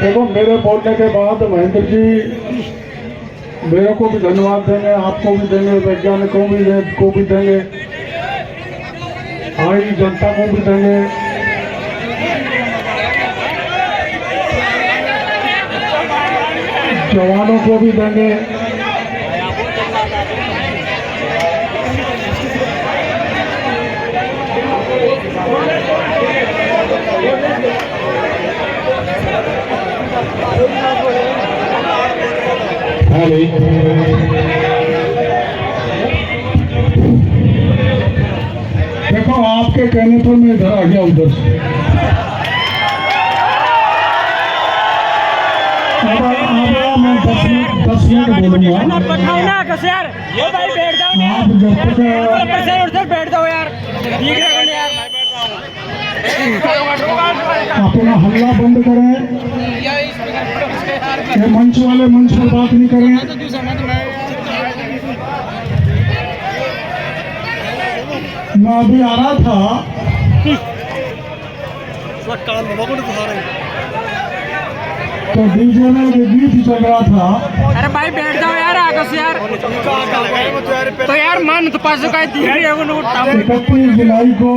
देखो, मेरे बोलने के बाद महेंद्र जी मेरे को भी धन्यवाद देंगे, आपको भी देंगे, वैज्ञानिकों को भी देंगे, हमारी जनता को भी देंगे। जवानों को भी देंगे। देखो, आपके कहने पर मैं इधर आ गया उधर से। मैं 10 मिनट बोलूंगा। आप जब तक बैठ जाओ यार, अपना हल्ला बंद करें, ये मंच वाले मंच पर बात नहीं करें। मैं अभी आ रहा था तो डीजे में ये गीत चल रहा था। अरे भाई बैठ जाओ यार, आगे से यार। तो यार मन तो पास का 31 जुलाई को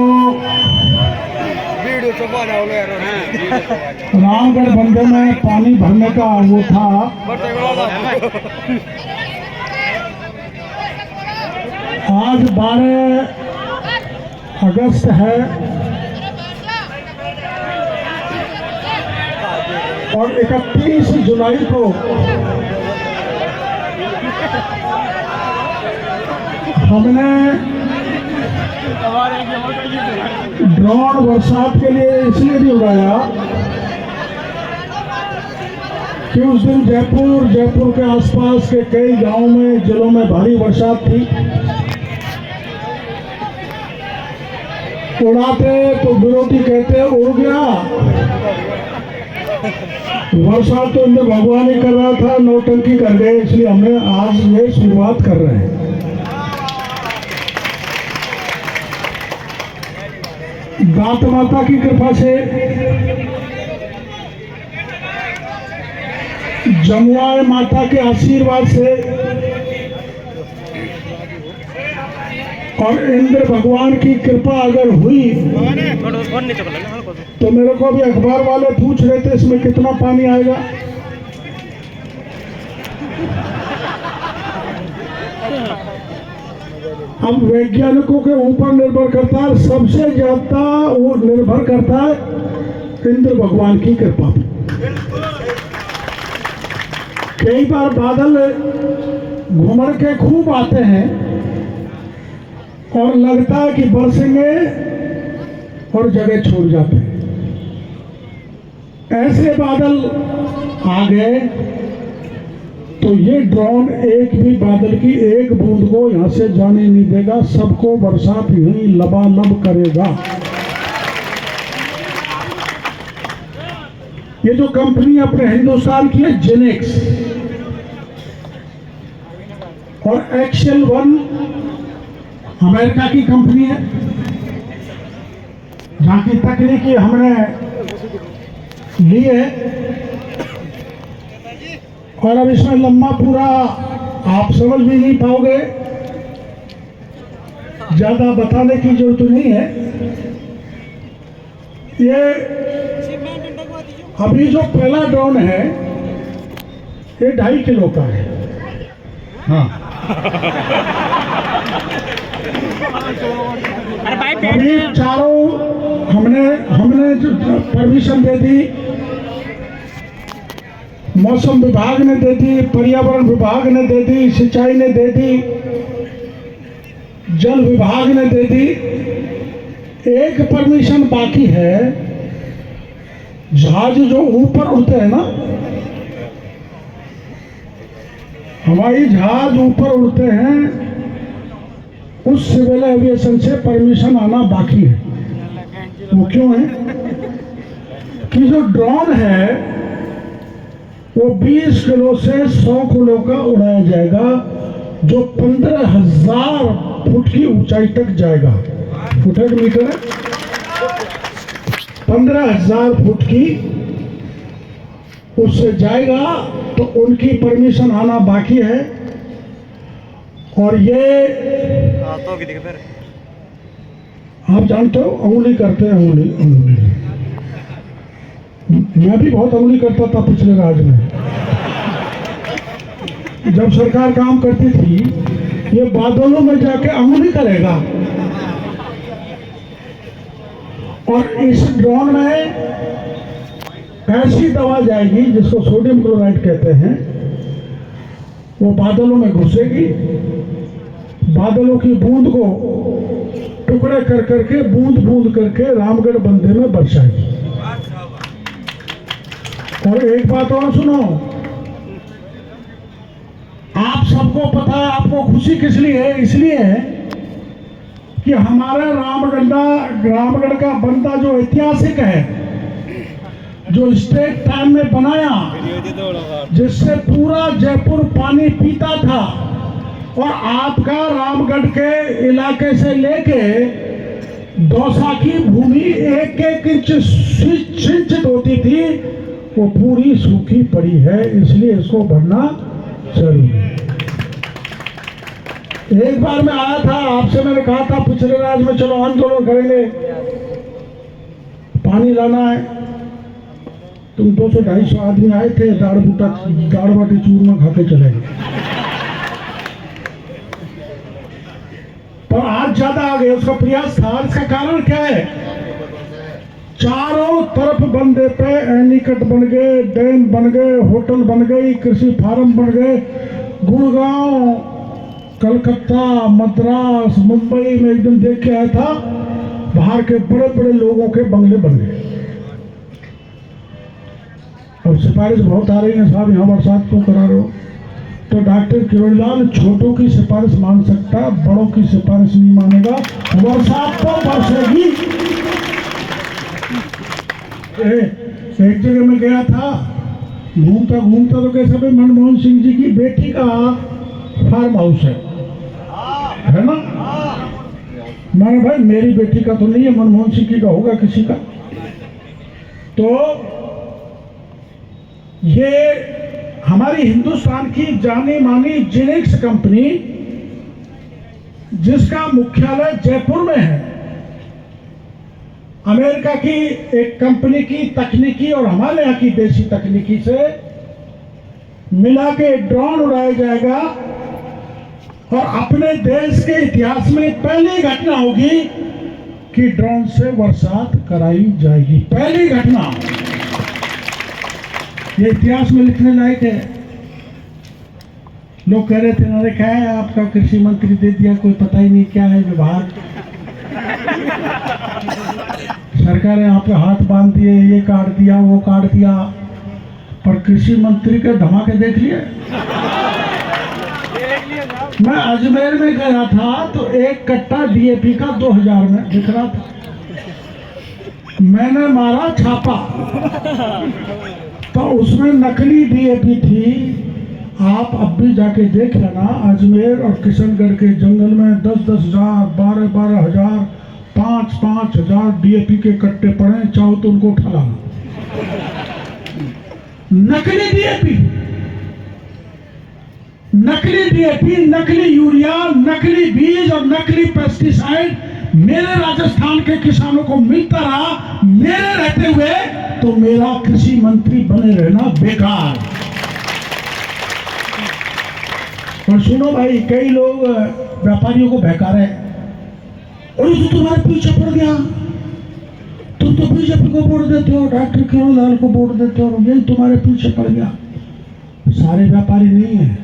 रामगढ़ बंदे में पानी भरने का वो था। आज 12 अगस्त है और 31 जुलाई को हमने ड्रोन बरसात के लिए इसलिए भी उड़ाया कि उस दिन जयपुर के आसपास के कई गांवों में, जिलों में भारी बरसात थी। उड़ाते तो विरोधी कहते उड़ गया, वर्षा तो इनमें भगवान ही कर रहा था, नौटंकी कर गए, इसलिए हमने आज ये शुरुआत कर रहे हैं। गात माता की कृपा से, जमुआए माता के आशीर्वाद से और इंद्र भगवान की कृपा अगर हुई तो मेरे को अभी अखबार वाले पूछ रहे थे इसमें कितना पानी आएगा। अब वैज्ञानिकों के ऊपर निर्भर करता है, सबसे ज्यादा वो निर्भर करता है इंद्र भगवान की कृपा पर। कई बार बादल घुमड़ के खूब आते हैं और लगता है कि बरसेंगे और जगह छोड़ जाते हैं। ऐसे बादल आ गए तो ये ड्रोन एक भी बादल की एक बूंद को यहां से जाने नहीं देगा, सबको बरसात यहीं लबालब करेगा। ये जो कंपनी अपने हिंदुस्तान की है जेनेक्स और एक्सेल 1 अमेरिका की कंपनी है, जहां की तकनीकी हमने ली है। और अब इसमें लंबा पूरा आप समझ भी नहीं पाओगे, ज्यादा बताने की जरूरत नहीं है। ये अभी जो पहला ड्रोन है ये 2.5 किलो का है। हाँ, अभी चारों हमने जो परमिशन दे दी, मौसम विभाग ने दे दी, पर्यावरण विभाग ने दे दी, सिंचाई ने दे दी, जल विभाग ने दे दी। एक परमिशन बाकी है, जहाज जो ऊपर उड़ते हैं ना, हवाई जहाज ऊपर उड़ते हैं, उस सिविल एविएशन से परमिशन आना बाकी है। वो क्यों है कि जो ड्रोन है वो 20 किलो से 100 किलो का उड़ाया जाएगा, जो 15,000 फुट की ऊंचाई तक जाएगा। फुट है कि मीटर है? 15,000 फुट की उससे जाएगा तो उनकी परमिशन आना बाकी है। और ये आप जानते हो उंगली करते हैं, उंगली उंगली। मैं भी बहुत उंगली करता था पिछले राज में, जब सरकार काम करती थी। ये बादलों में जाके उंगली करेगा। और इस ड्रोन में ऐसी दवा जाएगी जिसको सोडियम क्लोराइड कहते हैं, वो बादलों में घुसेगी, बादलों की बूंद को टुकड़े कर करके बूंद बूंद करके रामगढ़ बंदे में बरसाएगी। और एक बात और सुनो, आप सबको पता है, आपको खुशी किस लिए है? इसलिए है कि हमारा रामगढ़ का बंदा जो ऐतिहासिक है, जो स्टेट टाइम में बनाया, जिससे पूरा जयपुर पानी पीता था, और आपका रामगढ़ के इलाके से लेके दौसा की भूमि एक एक इंच सिंचित होती थी, वो पूरी सूखी पड़ी है। इसलिए इसको भरना जरूरी है। एक बार मैं आया था, आपसे मैंने कहा था पिछले राज में चलो आंदोलन करेंगे, पानी लाना है। तुम 200-250 आदमी आए थे, दाढ़ बाटी चूरमा खा के चले गए। पर आज ज्यादा आ गए, उसका प्रयास था। इसका कारण क्या है? चारों तरफ बंदे पे एनीकट बन गए, डैम बन गए, होटल बन गई, कृषि फार्म बन गए। गुड़गांव, कलकत्ता, मद्रास, मुंबई में एक दिन देख के आया था, बाहर के बड़े बड़े लोगों के बंगले बन गए। अब सिफारिश बहुत आ रही है, साहब यहाँ बरसात क्यों करा रहे हो? तो डॉक्टर किरोड़ीलाल छोटों की सिफारिश मान सकता, बड़ों की सिफारिश नहीं मानेगा। बरसात तो बरसेगी। एक जगह में गया था, घूमता घूमता तो कैसे भाई मनमोहन सिंह जी की बेटी का फार्म हाउस है ना? मैंने भाई मेरी बेटी का तो नहीं है, मनमोहन सिंह जी का होगा किसी का। तो ये हमारी हिंदुस्तान की जानी मानी जेनेक्स कंपनी, जिसका मुख्यालय जयपुर में है, अमेरिका की एक कंपनी की तकनीकी और हमारे यहाँ की देसी तकनीकी से मिला के ड्रोन उड़ाया जाएगा। और अपने देश के इतिहास में पहली घटना होगी कि ड्रोन से बरसात कराई जाएगी। पहली घटना, ये इतिहास में लिखने लायक है। लोग कह रहे थे अरे क्या है आपका कृषि मंत्री दे दिया, कोई पता ही नहीं क्या है विभाग। सरकार ने आपके हाथ बांध दिए, ये काट दिया वो काट दिया, पर कृषि मंत्री के धमाके देख लिए। मैं अजमेर में गया था तो एक कट्टा डीएपी का 2000 में दिख रहा था। मैंने मारा छापा तो उसमें नकली डीएपी थी। आप अब भी जाके देख लेना, अजमेर और किशनगढ़ के जंगल में 10-10 हजार, 12-12 हजार, 5-5 हजार डीएपी के कट्टे पड़े, चाहो तो उनको उठा लाना। नकली डीएपी, नकली डीएपी, नकली यूरिया, नकली बीज और नकली पेस्टिसाइड मेरे राजस्थान के किसानों को मिलता रहा मेरे रहते हुए, तो मेरा कृषि मंत्री बने रहना बेकार। और सुनो भाई, कई लोग व्यापारियों को बहका रहे हैं, और तो तुम्हारे पीछे पड़ गया, तुम तो बीजेपी को वोट देते हो, डॉक्टर किरोड़ीलाल को वोट देते हो, यही तुम्हारे पीछे पड़ गया। सारे व्यापारी नहीं है,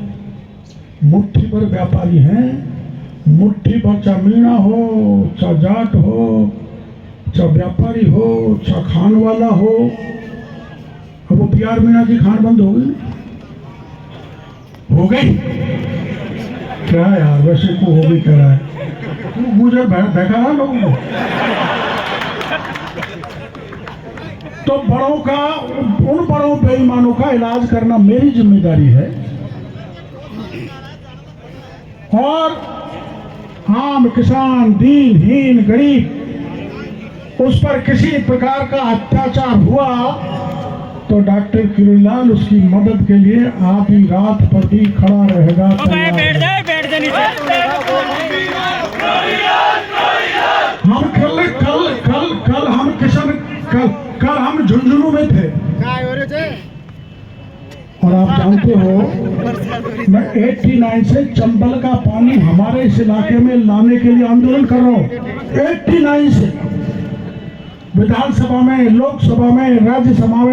मुट्ठी भर व्यापारी हैं। मुट्ठी भर, चाहे मीणा हो, चाहे जाट हो, चाहे व्यापारी हो, चाहे खान वाला हो। अब वो प्यार मीणा की खान बंद हो गई, हो गई क्या यार? वैसे को हो गई कह रहा है, गुजर बैठा रहा लोगों को। तो बड़ों का, उन बड़ों बेईमानों का इलाज करना मेरी जिम्मेदारी है। और आम किसान, दीनहीन, गरीब, उस पर किसी प्रकार का अत्याचार हुआ तो डॉक्टर किरोड़ीलाल उसकी मदद के लिए आधी रात पर भी खड़ा रहेगा। बैठ जा नीचे। हम कल हम कल हम झुंझुनू में थे और आप जानते हो मैं 89 से चंबल का पानी हमारे इस इलाके में लाने के लिए आंदोलन कर रहा हूँ। 89 से विधानसभा में, लोकसभा में, राज्यसभा में